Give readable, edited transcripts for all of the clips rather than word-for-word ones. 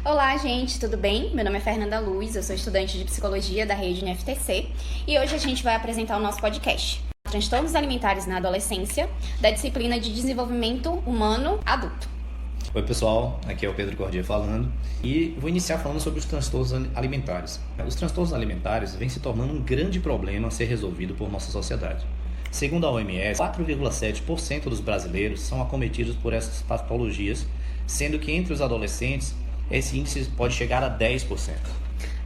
Olá, gente, tudo bem? Meu nome é Fernanda Luz, eu sou estudante de Psicologia da rede UniFTC e hoje a gente vai apresentar o nosso podcast Transtornos Alimentares na Adolescência, da disciplina de Desenvolvimento Humano Adulto. Oi pessoal, aqui é o Pedro Cordia falando e vou iniciar falando sobre os transtornos alimentares. Os transtornos alimentares vêm se tornando um grande problema a ser resolvido por nossa sociedade. Segundo a OMS, 4,7% dos brasileiros são acometidos por essas patologias, sendo que entre os adolescentes esse índice pode chegar a 10%.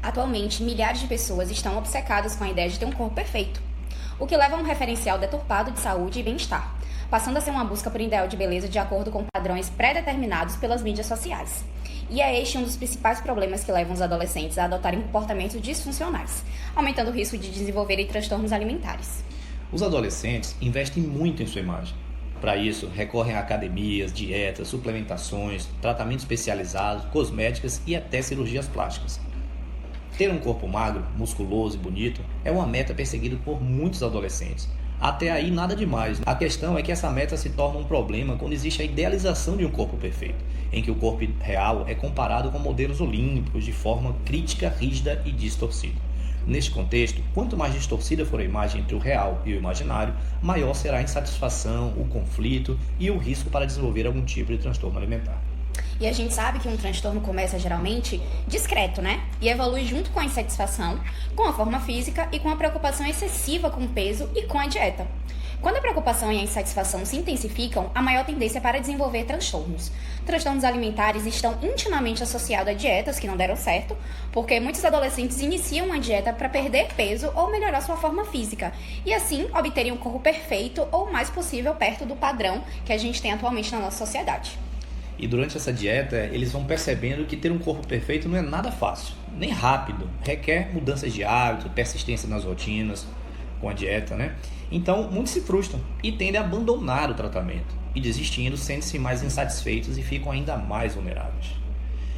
Atualmente, milhares de pessoas estão obcecadas com a ideia de ter um corpo perfeito, o que leva a um referencial deturpado de saúde e bem-estar, passando a ser uma busca por um ideal de beleza de acordo com padrões pré-determinados pelas mídias sociais. E é este um dos principais problemas que levam os adolescentes a adotarem comportamentos disfuncionais, aumentando o risco de desenvolverem transtornos alimentares. Os adolescentes investem muito em sua imagem. Para isso, recorrem a academias, dietas, suplementações, tratamentos especializados, cosméticas e até cirurgias plásticas. Ter um corpo magro, musculoso e bonito é uma meta perseguida por muitos adolescentes. Até aí nada demais. A questão é que essa meta se torna um problema quando existe a idealização de um corpo perfeito, em que o corpo real é comparado com modelos olímpicos de forma crítica, rígida e distorcida. Neste contexto, quanto mais distorcida for a imagem entre o real e o imaginário, maior será a insatisfação, o conflito e o risco para desenvolver algum tipo de transtorno alimentar. E a gente sabe que um transtorno começa geralmente discreto, né? E evolui junto com a insatisfação, com a forma física e com a preocupação excessiva com o peso e com a dieta. Quando a preocupação e a insatisfação se intensificam, a maior tendência é para desenvolver transtornos. Transtornos alimentares estão intimamente associados a dietas que não deram certo, porque muitos adolescentes iniciam uma dieta para perder peso ou melhorar sua forma física, e assim obterem um corpo perfeito ou o mais possível perto do padrão que a gente tem atualmente na nossa sociedade. E durante essa dieta, eles vão percebendo que ter um corpo perfeito não é nada fácil, nem rápido. Requer mudanças de hábito, persistência nas rotinas, com a dieta, né? Então, muitos se frustram e tendem a abandonar o tratamento. E desistindo, sentem-se mais insatisfeitos e ficam ainda mais vulneráveis.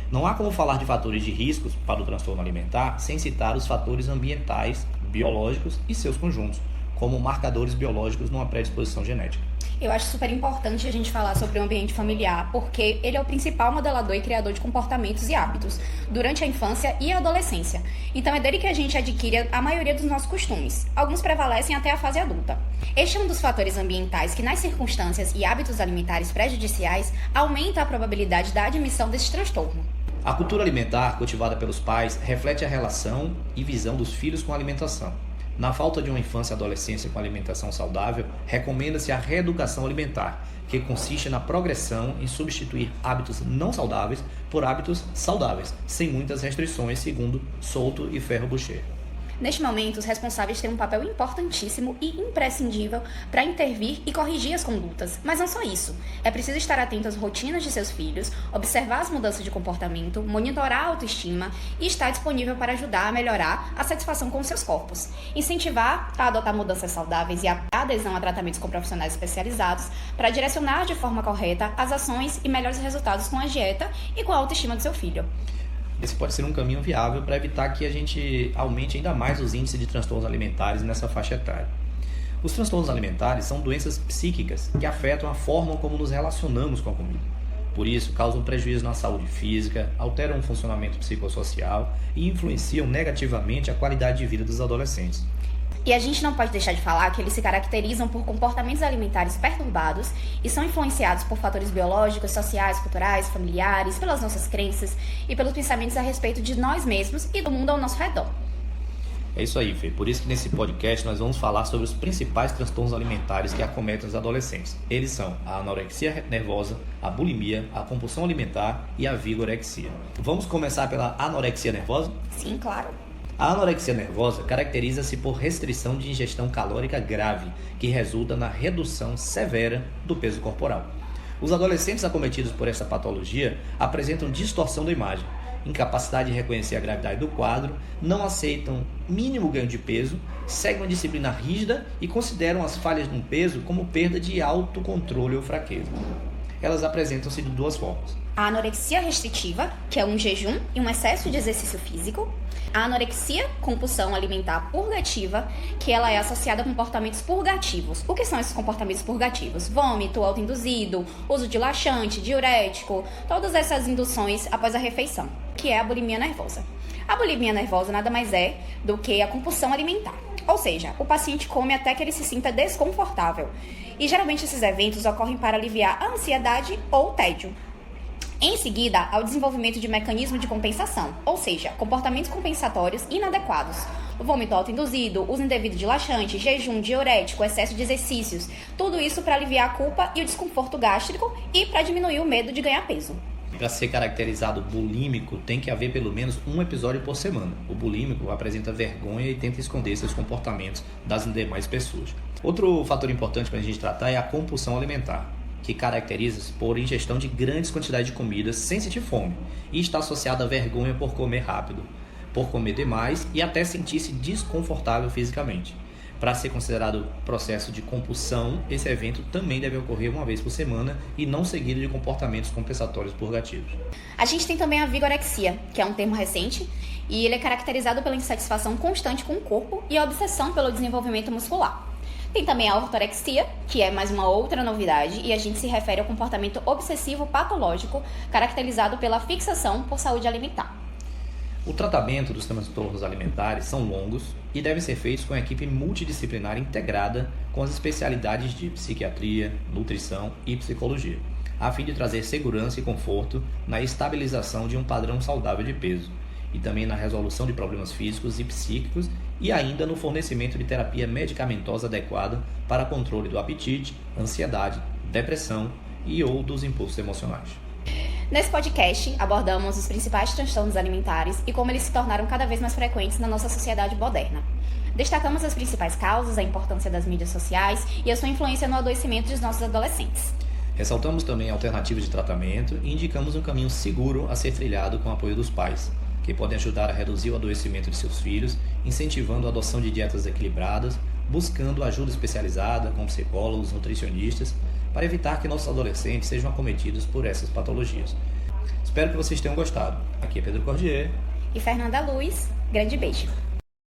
Não há como falar de fatores de riscos para o transtorno alimentar sem citar os fatores ambientais, biológicos e seus conjuntos, como marcadores biológicos numa predisposição genética. Eu acho super importante a gente falar sobre o ambiente familiar, porque ele é o principal modelador e criador de comportamentos e hábitos durante a infância e a adolescência. Então é dele que a gente adquire a maioria dos nossos costumes. Alguns prevalecem até a fase adulta. Este é um dos fatores ambientais que, nas circunstâncias e hábitos alimentares prejudiciais, aumenta a probabilidade da admissão desse transtorno. A cultura alimentar cultivada pelos pais reflete a relação e visão dos filhos com a alimentação. Na falta de uma infância e adolescência com alimentação saudável, recomenda-se a reeducação alimentar, que consiste na progressão em substituir hábitos não saudáveis por hábitos saudáveis, sem muitas restrições, segundo Souto e Ferro-Bucher. Neste momento, os responsáveis têm um papel importantíssimo e imprescindível para intervir e corrigir as condutas. Mas não só isso. É preciso estar atento às rotinas de seus filhos, observar as mudanças de comportamento, monitorar a autoestima e estar disponível para ajudar a melhorar a satisfação com seus corpos. Incentivar a adotar mudanças saudáveis e a adesão a tratamentos com profissionais especializados para direcionar de forma correta as ações e melhores resultados com a dieta e com a autoestima do seu filho. Esse pode ser um caminho viável para evitar que a gente aumente ainda mais os índices de transtornos alimentares nessa faixa etária. Os transtornos alimentares são doenças psíquicas que afetam a forma como nos relacionamos com a comida. Por isso, causam prejuízo na saúde física, alteram o funcionamento psicossocial e influenciam negativamente a qualidade de vida dos adolescentes. E a gente não pode deixar de falar que eles se caracterizam por comportamentos alimentares perturbados e são influenciados por fatores biológicos, sociais, culturais, familiares, pelas nossas crenças e pelos pensamentos a respeito de nós mesmos e do mundo ao nosso redor. É isso aí, Fê. Por isso que nesse podcast nós vamos falar sobre os principais transtornos alimentares que acometem os adolescentes. Eles são a anorexia nervosa, a bulimia, a compulsão alimentar e a vigorexia. Vamos começar pela anorexia nervosa? Sim, claro. A anorexia nervosa caracteriza-se por restrição de ingestão calórica grave, que resulta na redução severa do peso corporal. Os adolescentes acometidos por essa patologia apresentam distorção da imagem, incapacidade de reconhecer a gravidade do quadro, não aceitam mínimo ganho de peso, seguem uma disciplina rígida e consideram as falhas no peso como perda de autocontrole ou fraqueza. Elas apresentam-se de duas formas: a anorexia restritiva, que é um jejum e um excesso de exercício físico, a anorexia compulsão alimentar purgativa, que ela é associada a comportamentos purgativos. O que são esses comportamentos purgativos? Vômito autoinduzido, uso de laxante, diurético, todas essas induções após a refeição, que é a bulimia nervosa. A bulimia nervosa nada mais é do que a compulsão alimentar. Ou seja, o paciente come até que ele se sinta desconfortável. E geralmente esses eventos ocorrem para aliviar a ansiedade ou o tédio. Em seguida, há o desenvolvimento de mecanismo de compensação, ou seja, comportamentos compensatórios inadequados. Vômito autoinduzido, uso indevido de laxante, jejum, diurético, excesso de exercícios. Tudo isso para aliviar a culpa e o desconforto gástrico e para diminuir o medo de ganhar peso. Para ser caracterizado bulímico, tem que haver pelo menos um episódio por semana. O bulímico apresenta vergonha e tenta esconder seus comportamentos das demais pessoas. Outro fator importante para a gente tratar é a compulsão alimentar, que caracteriza-se por ingestão de grandes quantidades de comidas sem sentir fome e está associada à vergonha por comer rápido, por comer demais e até sentir-se desconfortável fisicamente. Para ser considerado processo de compulsão, esse evento também deve ocorrer uma vez por semana e não seguido de comportamentos compensatórios purgativos. A gente tem também a vigorexia, que é um termo recente, e ele é caracterizado pela insatisfação constante com o corpo e a obsessão pelo desenvolvimento muscular. Tem também a ortorexia, que é mais uma outra novidade, e a gente se refere ao comportamento obsessivo patológico caracterizado pela fixação por saúde alimentar. O tratamento dos transtornos alimentares são longos e devem ser feitos com a equipe multidisciplinar integrada com as especialidades de psiquiatria, nutrição e psicologia, a fim de trazer segurança e conforto na estabilização de um padrão saudável de peso e também na resolução de problemas físicos e psíquicos e ainda no fornecimento de terapia medicamentosa adequada para controle do apetite, ansiedade, depressão e ou dos impulsos emocionais. Nesse podcast, abordamos os principais transtornos alimentares e como eles se tornaram cada vez mais frequentes na nossa sociedade moderna. Destacamos as principais causas, a importância das mídias sociais e a sua influência no adoecimento dos nossos adolescentes. Ressaltamos também alternativas de tratamento e indicamos um caminho seguro a ser trilhado com o apoio dos pais, que podem ajudar a reduzir o adoecimento de seus filhos, incentivando a adoção de dietas equilibradas, buscando ajuda especializada com psicólogos, nutricionistas, para evitar que nossos adolescentes sejam acometidos por essas patologias. Espero que vocês tenham gostado. Aqui é Pedro Cordier e Fernanda Luz. Grande beijo!